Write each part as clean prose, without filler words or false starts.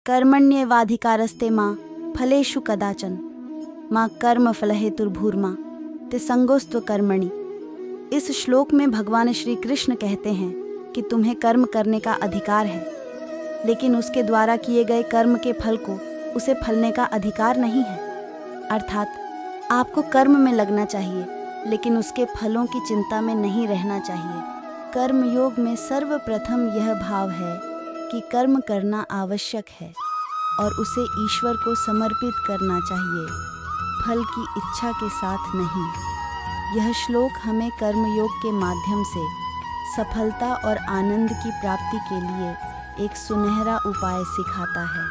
कर्मण्येवाधिकारस्ते मां फलेषु कदाचन मां कर्म फलहेतुर्भूर्मा ते संगोस्त्व कर्मणि। इस श्लोक में भगवान श्री कृष्ण कहते हैं कि तुम्हें कर्म करने का अधिकार है, लेकिन उसके द्वारा किए गए कर्म के फल को उसे फलने का अधिकार नहीं है। अर्थात आपको कर्म में लगना चाहिए, लेकिन उसके फलों की चिंता में नहीं रहना चाहिए। कर्म योग में सर्वप्रथम यह भाव है कि कर्म करना आवश्यक है और उसे ईश्वर को समर्पित करना चाहिए, फल की इच्छा के साथ नहीं। यह श्लोक हमें कर्मयोग के माध्यम से सफलता और आनंद की प्राप्ति के लिए एक सुनहरा उपाय सिखाता है।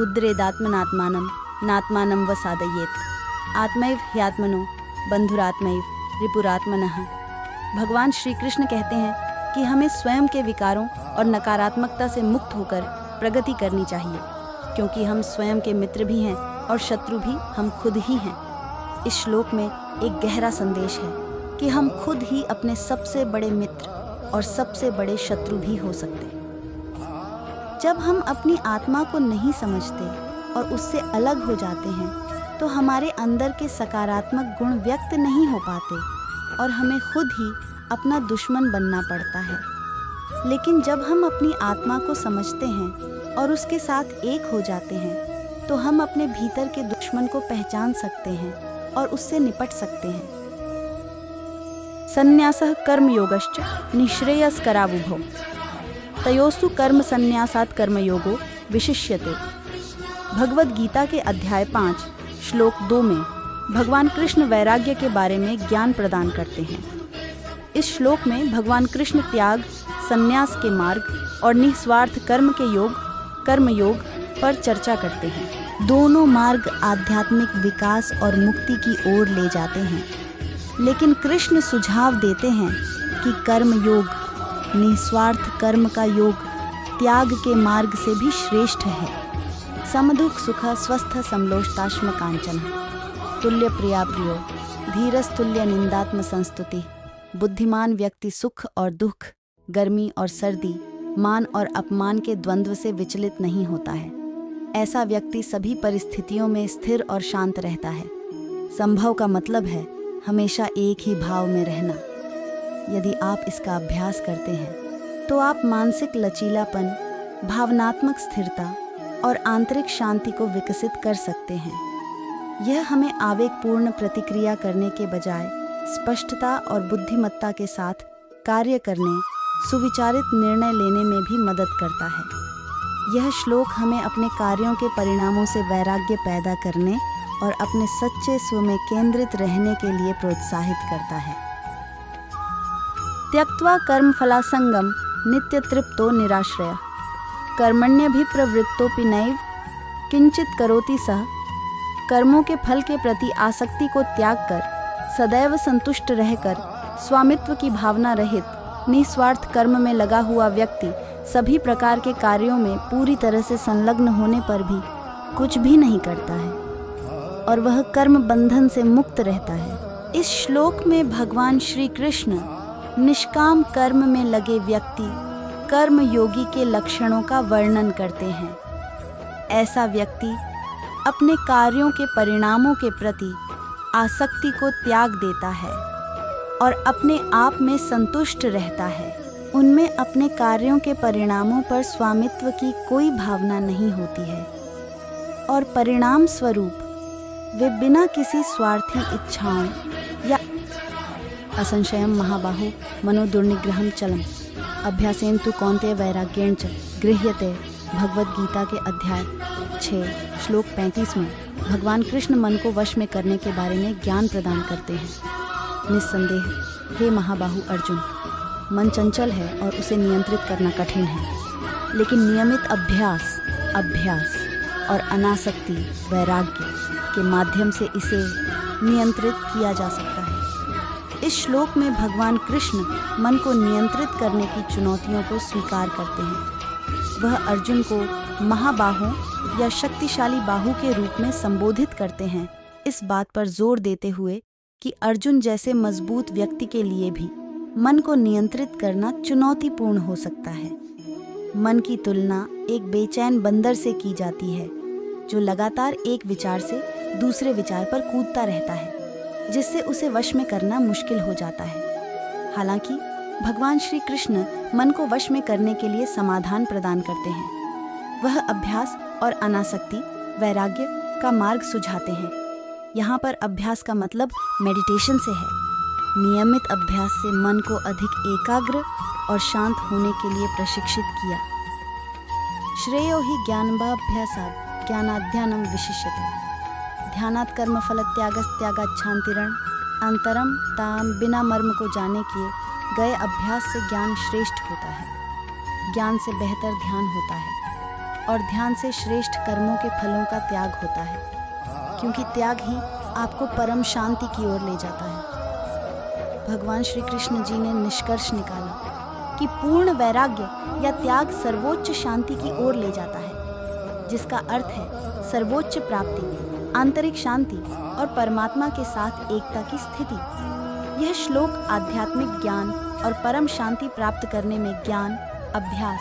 उद्रेदात्मनात्मानं नात्मानं वसादयेत्, आत्मैव ह्यात्मनो बंधुरात्मैव रिपुरात्मनः। भगवान श्री कृष्ण कहते हैं कि हमें स्वयं के विकारों और नकारात्मकता से मुक्त होकर प्रगति करनी चाहिए, क्योंकि हम स्वयं के मित्र भी हैं और शत्रु भी हम खुद ही हैं। इस श्लोक में एक गहरा संदेश है कि हम खुद ही अपने सबसे बड़े मित्र और सबसे बड़े शत्रु भी हो सकते हैं। जब हम अपनी आत्मा को नहीं समझते और उससे अलग हो जाते हैं, तो हमारे अंदर के सकारात्मक गुण व्यक्त नहीं हो पाते और हमें खुद ही अपना दुश्मन बनना पड़ता है। लेकिन जब हम अपनी आत्मा को समझते हैं और उसके साथ एक हो जाते हैं, तो हम अपने भीतर के दुश्मन को पहचान सकते हैं और उससे निपट सकते हैं। संन्यासः कर्मयोगश्च निःश्रेयस्करावुभौ तयोस्तु कर्म संन्यासात् कर्मयोगो विशिष्यते। भगवद गीता के अध्याय 5 श्लोक 2 में भगवान कृष्ण वैराग्य के बारे में ज्ञान प्रदान करते हैं। इस श्लोक में भगवान कृष्ण त्याग, संन्यास के मार्ग और निस्वार्थ कर्म के योग, कर्मयोग पर चर्चा करते हैं। दोनों मार्ग आध्यात्मिक विकास और मुक्ति की ओर ले जाते हैं, लेकिन कृष्ण सुझाव देते हैं कि कर्म योग, निस्वार्थ कर्म का योग, त्याग के मार्ग से भी श्रेष्ठ है। समदुख सुख स्वस्थ समलोष्टाश्म कांचन तुल्य प्रिया प्रियो धीरस्तुल्य निंदात्म संस्तुति। बुद्धिमान व्यक्ति सुख और दुख, गर्मी और सर्दी, मान और अपमान के द्वंद्व से विचलित नहीं होता है। ऐसा व्यक्ति सभी परिस्थितियों में स्थिर और शांत रहता है। संभव का मतलब है हमेशा एक ही भाव में रहना। यदि आप इसका अभ्यास करते हैं, तो आप मानसिक लचीलापन, भावनात्मक स्थिरता और आंतरिक शांति को विकसित कर सकते हैं। यह हमें आवेगपूर्ण प्रतिक्रिया करने के बजाय स्पष्टता और बुद्धिमत्ता के साथ कार्य करने, सुविचारित निर्णय लेने में भी मदद करता है। यह श्लोक हमें अपने कार्यों के परिणामों से वैराग्य पैदा करने और अपने सच्चे स्व में केंद्रित रहने के लिए प्रोत्साहित करता है। त्यक्त्वा कर्म फलासंगम नित्य तृप्तो निराश्रय कर्मण्यभिप्रवृत्तोपि नैव किंचित करोति सः। कर्मों के फल के प्रति आसक्ति को त्याग कर सदैव संतुष्ट रहकर स्वामित्व की भावना रहित निस्वार्थ कर्म में लगा हुआ व्यक्ति सभी प्रकार के कार्यों में पूरी तरह से संलग्न होने पर भी कुछ भी नहीं करता है और वह कर्म बंधन से मुक्त रहता है। इस श्लोक में भगवान श्री कृष्ण निष्काम कर्म में लगे व्यक्ति, कर्म योगी के लक्षणों का वर्णन करते हैं। ऐसा व्यक्ति अपने कार्यों के परिणामों के प्रति आसक्ति को त्याग देता है और अपने आप में संतुष्ट रहता है। उनमें अपने कार्यों के परिणामों पर स्वामित्व की कोई भावना नहीं होती है और परिणाम स्वरूप वे बिना किसी स्वार्थी इच्छाओं या असंशयम महाबाहो मनोदुर्निग्रहम चलम अभ्यासेन तु कौन्तेय वैराग्येण च गृह्यते। भगवद गीता के अध्याय 6 श्लोक 35 में भगवान कृष्ण मन को वश में करने के बारे में ज्ञान प्रदान करते हैं। निस्संदेह हे महाबाहु अर्जुन, मन चंचल है और उसे नियंत्रित करना कठिन है, लेकिन नियमित अभ्यास और अनासक्ति वैराग्य के माध्यम से इसे नियंत्रित किया जा सकता है। इस श्लोक में भगवान कृष्ण मन को नियंत्रित करने की चुनौतियों को स्वीकार करते हैं। वह अर्जुन को महाबाहों या शक्तिशाली बाहु के रूप में संबोधित करते हैं, इस बात पर जोर देते हुए कि अर्जुन जैसे मजबूत व्यक्ति के लिए भी मन को नियंत्रित करना चुनौतीपूर्ण हो सकता है। मन की तुलना एक बेचैन बंदर से की जाती है जो लगातार एक विचार से दूसरे विचार पर कूदता रहता है, जिससे उसे वश में करना मुश्किल हो जाता है। हालांकि भगवान श्री कृष्ण मन को वश में करने के लिए समाधान प्रदान करते हैं। वह अभ्यास और अनासक्ति, वैराग्य का मार्ग सुझाते हैं। यहाँ पर अभ्यास का मतलब मेडिटेशन से है। नियमित अभ्यास से मन को अधिक एकाग्र और शांत होने के लिए प्रशिक्षित किया। श्रेयो हि ज्ञानाभ्यासात् ज्ञानाध्यानं विशिष्यते। ध्यानात् कर्मफल त्यागात् शांतिरण अंतरम ताम। बिना मर्म को जाने किए गए अभ्यास से ज्ञान श्रेष्ठ होता है। ज्ञान से बेहतर ध्यान होता है और ध्यान से श्रेष्ठ कर्मों के फलों का त्याग होता है, क्योंकि त्याग ही आपको परम शांति की ओर ले जाता है। भगवान श्री कृष्ण जी ने निष्कर्ष निकाला कि पूर्ण वैराग्य या त्याग सर्वोच्च शांति की ओर ले जाता है, जिसका अर्थ है सर्वोच्च प्राप्ति, आंतरिक शांति और परमात्मा के साथ एकता की स्थिति। यह श्लोक आध्यात्मिक ज्ञान और परम शांति प्राप्त करने में ज्ञान, अभ्यास,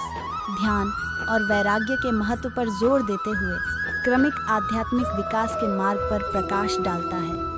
ध्यान और वैराग्य के महत्व पर जोर देते हुए क्रमिक आध्यात्मिक विकास के मार्ग पर प्रकाश डालता है।